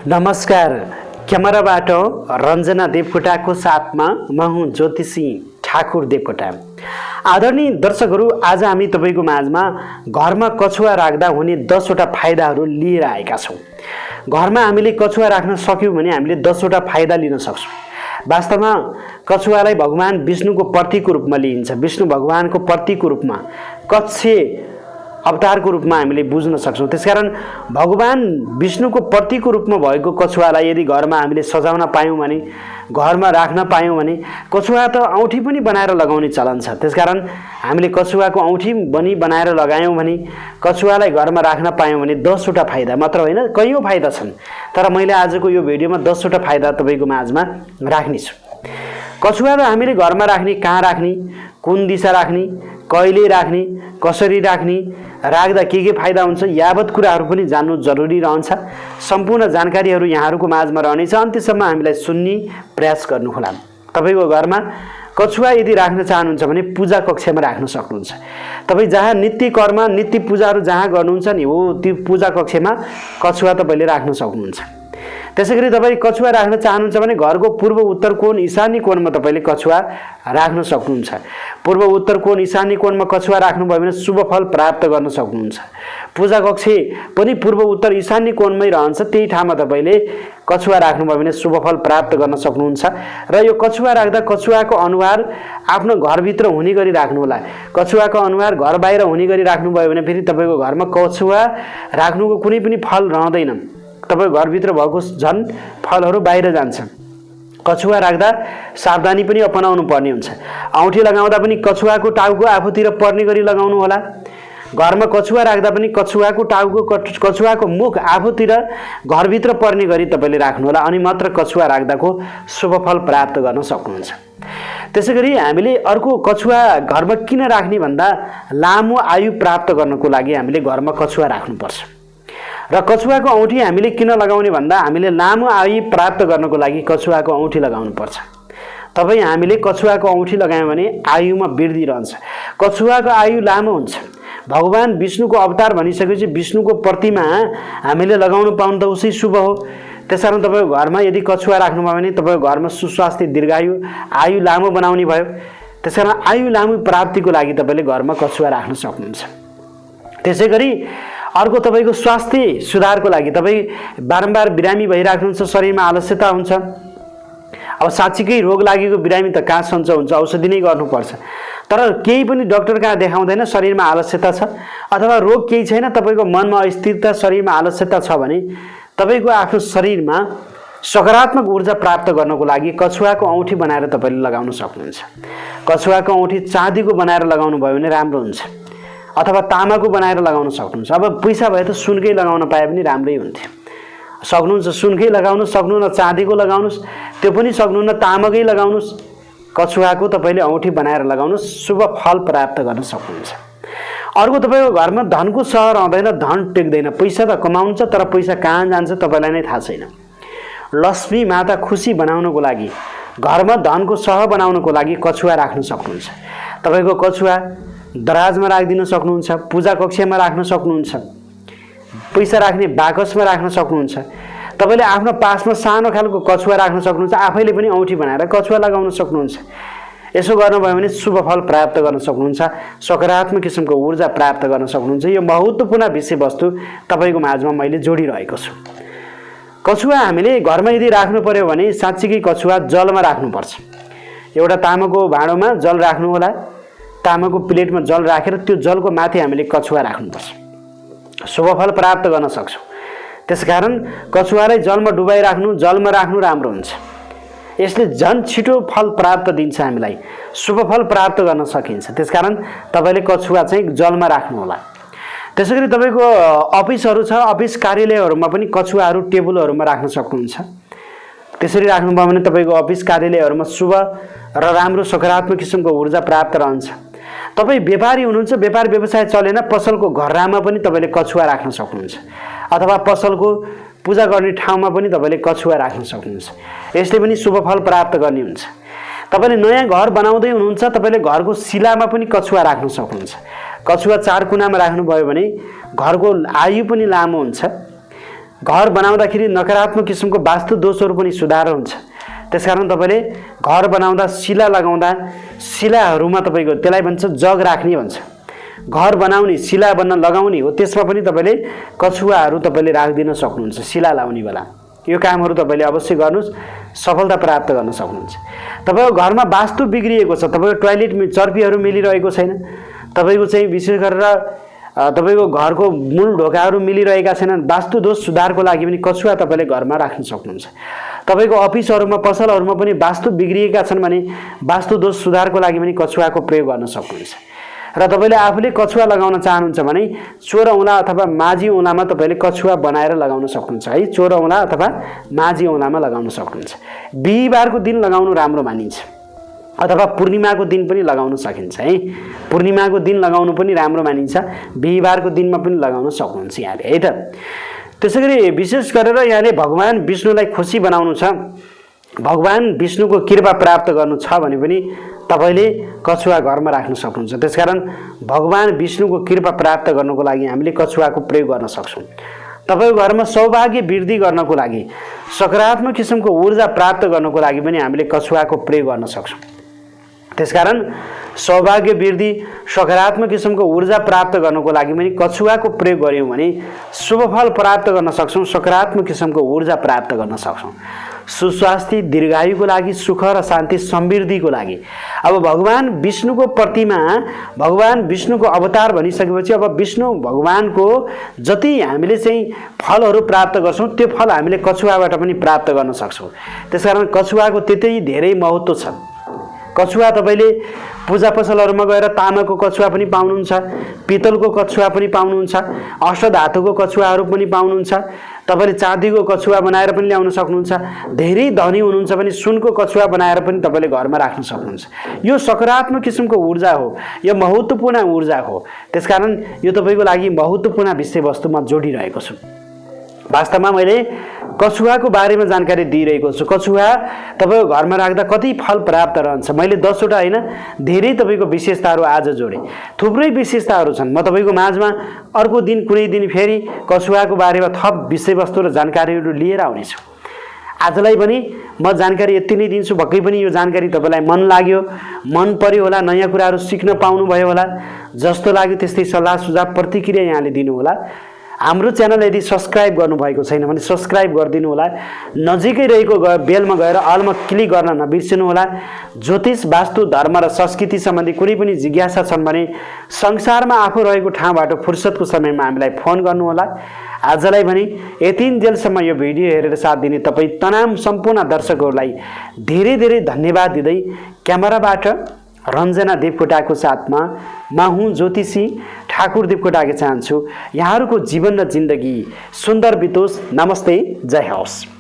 नमस्कार। क्यामेराबाट रञ्जना देवकोटाको साथमा म हुँ ज्योतिषी ठाकुर देवकोटा। आदरणीय दर्शकहरू, आज हामी तपाईको माझमा घरमा कछुवा राख्दा हुने 10 वटा फाइदाहरू लिएर आएका छौँ। घरमा हामीले कछुवा राख्न सक्यौँ भने हामीले 10 वटा फाइदा लिन सक्छौँ। वास्तवमा कछुवालाई भगवान विष्णुको प्रतीकको रूपमा लिइन्छ। विष्णु भगवानको प्रतीकको रूपमा, कच्छे अवतारको रूपमा हामीले बुझ्न सक्छौँ। त्यसकारण भगवान विष्णुको प्रतीकको रूपमा भएको कछुवालाई यदि घरमा हामीले सजाउन पायौँ भने, घरमा राख्न पायौँ भने, कछुवा त औँठी पनि बनाएर लगाउने चलन छ। त्यसकारण हामीले कछुवाको औँठी पनि बनाएर लगायौँ भने, कछुवालाई घरमा राख्न पायौँ भने 10 वटा फाइदा मात्र होइन, कैयौँ फाइदा छन्। तर मैले आजको यो भिडियोमा 10 वटा फाइदा तपाईँको माझमा राख्नेछु। कछुवा हामीले घरमा राख्ने, कहाँ राख्ने, कुन दिशा राख्ने, कहिले राख्ने, कसरी राख्ने, राख्दा के फाइदा हुन्छ, यावत कुराहरू पनि जान्नु जरुरी रहन्छ। सम्पूर्ण जानकारीहरू यहाँहरूको माझमा रहनेछ। अन्त्यसम्म हामीलाई सुन्ने प्रयास गर्नुहोला। तपाईँको घरमा कछुवा यदि राख्न चाहनुहुन्छ भने पूजा कक्षमा राख्न सक्नुहुन्छ। तपाईँ जहाँ नित्य कर्म, नित्य पूजाहरू जहाँ गर्नुहुन्छ नि, हो त्यो पूजा कक्षमा कछुवा तपाईँले राख्न सक्नुहुन्छ। त्यसैगरी तपाईँ कछुवा राख्न चाहनुहुन्छ भने घरको पूर्व उत्तर कोण ईशान्य कोणमा तपाईँले कछुवा राख्न सक्नुहुन्छ। पूर्व उत्तर कोण ईशान्य कोणमा कछुवा राख्नुभयो भने शुभ फल प्राप्त गर्न सक्नुहुन्छ। पूजा कक्ष पनि पूर्व उत्तर ईशान्य कोणमै रहन्छ, त्यही ठाउँमा तपाईँले कछुवा राख्नुभयो भने शुभ फल प्राप्त गर्न सक्नुहुन्छ। र यो कछुवा राख्दा कछुवाको अनुहार आफ्नो घरभित्र हुने गरी राख्नुहोला। कछुवाको अनुहार घर बाहिर हुने गरी राख्नुभयो भने फेरि तपाईँको घरमा कछुवा राख्नुको कुनै पनि फल रहँदैन। तपाईको घरभित्र भएको झन् फलहरू बाहिर जान्छ। कछुवा राख्दा सावधानी पनि अपनाउनु पर्ने हुन्छ। औँठी लगाउँदा पनि कछुवाको टाउको आफूतिर पर्ने गरी लगाउनु होला। घरमा कछुवा राख्दा पनि कछुवाको टाउको, कछुवाको मुख आफूतिर घरभित्र पर्ने गरी तपाईँले राख्नुहोला, अनि मात्र कछुवा राख्दाको शुभ फल प्राप्त गर्न सक्नुहुन्छ। त्यसैगरी हामीले अर्को कछुवा घरमा किन राख्ने भन्दा लामो आयु प्राप्त गर्नको लागि हामीले घरमा कछुवा राख्नुपर्छ। र कछुवाको औँठी हामीले किन लगाउने भन्दा हामीले लामो आयु प्राप्त गर्नको लागि कछुवाको औँठी लगाउनुपर्छ। तपाईँ हामीले कछुवाको औँठी लगायौँ भने आयुमा वृद्धि रहन्छ। कछुवाको आयु लामो हुन्छ। भगवान विष्णुको अवतार भनिसकेपछि विष्णुको प्रतिमा हामीले लगाउनु पाउनु त उसै शुभ हो। त्यसकारण तपाईँको घरमा यदि कछुवा राख्नुभयो भने तपाईँको घरमा सुस्वास्थ्य, दीर्घायु, आयु लामो बनाउने भयो। त्यसकारण आयु लामो प्राप्तिको लागि तपाईँले घरमा कछुवा राख्न सक्नुहुन्छ। त्यसै गरी अर्को तपाईँको स्वास्थ्य सुधारको लागि तपाईँ बारम्बार बिरामी भइराख्नुहुन्छ, शरीरमा आलस्यता हुन्छ। अब साँच्चीकै रोग लागेको बिरामी त कहाँ सन्चो हुन्छ, औषधि नै गर्नुपर्छ। तर केही पनि डाक्टर कहाँ देखाउँदैन, शरीरमा आलस्यता छ अथवा रोग केही छैन, तपाईँको मनमा अस्थिरता, शरीरमा आलस्यता छ भने तपाईँको आफ्नो शरीरमा सकारात्मक ऊर्जा प्राप्त गर्नको लागि कछुवाको औँठी बनाएर तपाईँले लगाउन सक्नुहुन्छ। कछुवाको औँठी चाँदीको बनाएर लगाउनु भयो भने राम्रो हुन्छ, अथवा तामाको बनाएर लगाउन सक्नुहुन्छ। अब पैसा भए त सुनकै लगाउन पाए पनि राम्रै हुन्थ्यो। सक्नुहुन्छ सुनकै लगाउनुहोस्, सक्नुहुन्न चाँदीको लगाउनुहोस्, त्यो पनि सक्नुहुन्न तामाकै लगाउनुहोस्। कछुवाको तपाईँले औँठी बनाएर लगाउनुहोस्, शुभ फल प्राप्त गर्न सक्नुहुन्छ। अर्को तपाईँको घरमा धनको सह रहँदैन, धन टेक्दैन। पैसा त कमाउनुहुन्छ तर पैसा कहाँ जान्छ तपाईँलाई नै थाहा छैन। लक्ष्मी माता खुसी बनाउनको लागि, घरमा धनको सह बनाउनको लागि कछुवा राख्न सक्नुहुन्छ। तपाईँको कछुवा दराजमा राखिदिन सक्नुहुन्छ, पूजा कक्षमा राख्न सक्नुहुन्छ, पैसा राख्ने बाकसमा राख्न सक्नुहुन्छ। तपाईँले आफ्नो पासमा सानो खालको कछुवा राख्न सक्नुहुन्छ, आफैले पनि औँठी बनाएर कछुवा लगाउन सक्नुहुन्छ। यसो गर्नुभयो भने शुभ फल प्राप्त गर्न सक्नुहुन्छ, सकारात्मक किसिमको ऊर्जा प्राप्त गर्न सक्नुहुन्छ। यो महत्त्वपूर्ण विषयवस्तु तपाईँको माझमा मैले जोडिरहेको छु। कछुवा हामीले घरमा यदि राख्नु पर्यो भने साँच्चीकै कछुवा जलमा राख्नुपर्छ। एउटा तामाको भाँडोमा जल राख्नु होला, तामाको प्लेटमा जल राखेर त्यो जलको माथि हामीले कछुवा राख्नुपर्छ। शुभ फल प्राप्त गर्न सक्छौँ। त्यसकारण कछुवालाई जलमा डुबाइराख्नु, जलमा राख्नु राम्रो हुन्छ। यसले झन् छिटो फल प्राप्त दिन्छ, हामीलाई शुभ फल प्राप्त गर्न सकिन्छ। त्यसकारण तपाईँले कछुवा चाहिँ जलमा राख्नु होला। त्यसैगरी तपाईँको अफिसहरू छ, अफिस कार्यालयहरूमा पनि कछुवाहरू टेबलहरूमा राख्न सक्नुहुन्छ। त्यसरी राख्नुभयो भने तपाईँको अफिस कार्यालयहरूमा शुभ र राम्रो सकारात्मक किसिमको ऊर्जा प्राप्त रहन्छ। तपाईँ व्यापारी हुनुहुन्छ, व्यापार व्यवसाय चलेन, पसलको घरमा पनि तपाईँले कछुवा राख्न सक्नुहुन्छ, अथवा पसलको पूजा गर्ने ठाउँमा पनि तपाईँले कछुवा राख्न सक्नुहुन्छ। यसले पनि शुभ फल प्राप्त गर्ने हुन्छ। तपाईँले नयाँ घर बनाउँदै हुनुहुन्छ, तपाईँले घरको सिलामा पनि कछुवा राख्न सक्नुहुन्छ। कछुवा चार कुनामा राख्नुभयो भने घरको आयु पनि लामो हुन्छ, घर बनाउँदाखेरि नकारात्मक किसिमको वास्तु दोषहरू पनि सुधार हुन्छ। त्यसकारण तपाईँले घर बनाउँदा शिला लगाउँदा शिलाहरूमा तपाईँको त्यसलाई भन्छ जग राख्ने भन्छ। घर बनाउने शिला बन्न लगाउने हो, त्यसमा पनि तपाईँले कछुवाहरू तपाईँले राखिदिन सक्नुहुन्छ शिला लाउने बेला। यो कामहरू तपाईँले अवश्य गर्नुहोस्, सफलता प्राप्त गर्न सक्नुहुन्छ। तपाईँको घरमा वास्तु बिग्रिएको छ, तपाईँको टोयलेटमा चर्पीहरू मिलिरहेको छैन, तपाईँको चाहिँ विशेष गरेर तपाईँको घरको मूल ढोकाहरू मिलिरहेका छैनन्, वास्तु दोष सुधारको लागि पनि कछुवा तपाईँले घरमा राख्न सक्नुहुन्छ। तपाईँको अफिसहरूमा पसलहरूमा पनि वास्तु बिग्रिएका छन् भने वास्तु दोष सुधारको लागि पनि कछुवाको प्रयोग गर्न सक्नुहुन्छ। र तपाईँले आफूले कछुवा लगाउन चाहनुहुन्छ भने चोर औँला अथवा माझी औँलामा तपाईँले कछुवा बनाएर लगाउन सक्नुहुन्छ है। चोर औँला अथवा माझी औँलामा लगाउन सक्नुहुन्छ। बिहिबारको दिन लगाउनु राम्रो मानिन्छ अथवा पूर्णिमाको दिन पनि लगाउन सकिन्छ है। पूर्णिमाको दिन लगाउनु पनि राम्रो मानिन्छ, बिहिबारको दिनमा पनि लगाउन सक्नुहुन्छ यहाँले है त। त्यसैगरी विशेष गरेर यहाँले भगवान विष्णुलाई खुसी बनाउनु छ, भगवान विष्णुको कृपा प्राप्त गर्नु छ भने पनि तपाईँले कछुवा घरमा राख्न सक्नुहुन्छ। त्यसकारण भगवान विष्णुको कृपा प्राप्त गर्नको लागि हामीले कछुवाको प्रयोग गर्न सक्छौँ। तपाईँको घरमा सौभाग्य वृद्धि गर्नको लागि, सकारात्मक किसिमको ऊर्जा प्राप्त गर्नको लागि पनि हामीले कछुवाको प्रयोग गर्न सक्छौँ। त्यसकारण सौभाग्य वृद्धि, सकारात्मक किसिमको ऊर्जा प्राप्त गर्नको लागि पनि कछुवाको प्रयोग गऱ्यौँ भने शुभफल प्राप्त गर्न सक्छौँ, सकारात्मक किसिमको ऊर्जा प्राप्त गर्न सक्छौँ। सुस्वास्थ्य, दीर्घायुको लागि, सुख र शान्ति समृद्धिको लागि। अब भगवान विष्णुको प्रतिमा, भगवान विष्णुको अवतार भनिसकेपछि अब विष्णु भगवानको जति हामीले चाहिँ फलहरू प्राप्त गर्छौँ त्यो फल हामीले कछुवाबाट पनि प्राप्त गर्न सक्छौँ। त्यसकारण कछुवाको त्यतै धेरै महत्त्व छ। कछुवा तपाईँले पूजा पसलहरूमा गएर तामाको कछुवा पनि पाउनुहुन्छ, पितलको कछुवा पनि पाउनुहुन्छ, अष्टधातुको कछुवाहरू पनि पाउनुहुन्छ। तपाईँले चाँदीको कछुवा बनाएर पनि ल्याउन सक्नुहुन्छ। धेरै धनी हुनुहुन्छ भने सुनको कछुवा बनाएर पनि तपाईँले घरमा राख्न सक्नुहुन्छ। यो सकारात्मक किसिमको ऊर्जा हो, यो महत्त्वपूर्ण ऊर्जा हो। त्यसकारण यो तपाईँको लागि महत्त्वपूर्ण विषयवस्तुमा जोडिरहेको छु। वास्तवमा मैले कछुवाको बारेमा जानकारी दिइरहेको छु। कछुवा तपाईँको घरमा राख्दा कति फल प्राप्त रहन्छ, मैले 10 वटा होइन धेरै तपाईँको विशेषताहरू आज जोडेँ। थुप्रै विशेषताहरू छन्। म तपाईँको माझमा अर्को दिन कुनै दिन फेरि कछुवाको बारेमा थप विषयवस्तु र जानकारीहरू लिएर आउनेछु। आजलाई पनि म जानकारी यति नै दिन्छु। भक्कै पनि यो जानकारी तपाईँलाई मन लाग्यो, मन पर्यो होला, नयाँ कुराहरू सिक्न पाउनुभयो होला, जस्तो लाग्यो त्यस्तै सल्लाह सुझाव प्रतिक्रिया यहाँले दिनु होला। हाम्रो च्यानल यदि सब्सक्राइब गर्नुभएको छैन भने सब्सक्राइब गरिदिनु होला। नजिकै रहेको बेलमा गएर अलमा क्लिक गर्न नबिर्सनु होला। ज्योतिष, वास्तु, धर्म र संस्कृति सम्बन्धी कुनै पनि जिज्ञासा छन् भने संसारमा आफू रहेको ठाउँबाट फुर्सदको समयमा हामीलाई फोन गर्नुहोला। आजलाई भने यतिन्जेलसम्म यो भिडियो हेरेर साथ दिने तपाईँ तमाम सम्पूर्ण दर्शकहरूलाई धेरै धेरै धन्यवाद दिँदै क्यामेराबाट रञ्जना देवकोटाको साथमा म हुँ ज्योतिषी ठाकुर देवकोटाके चाहन्छु यहाँहरूको जीवन र जिन्दगी सुन्दर बितोस्। नमस्ते, जय होस्।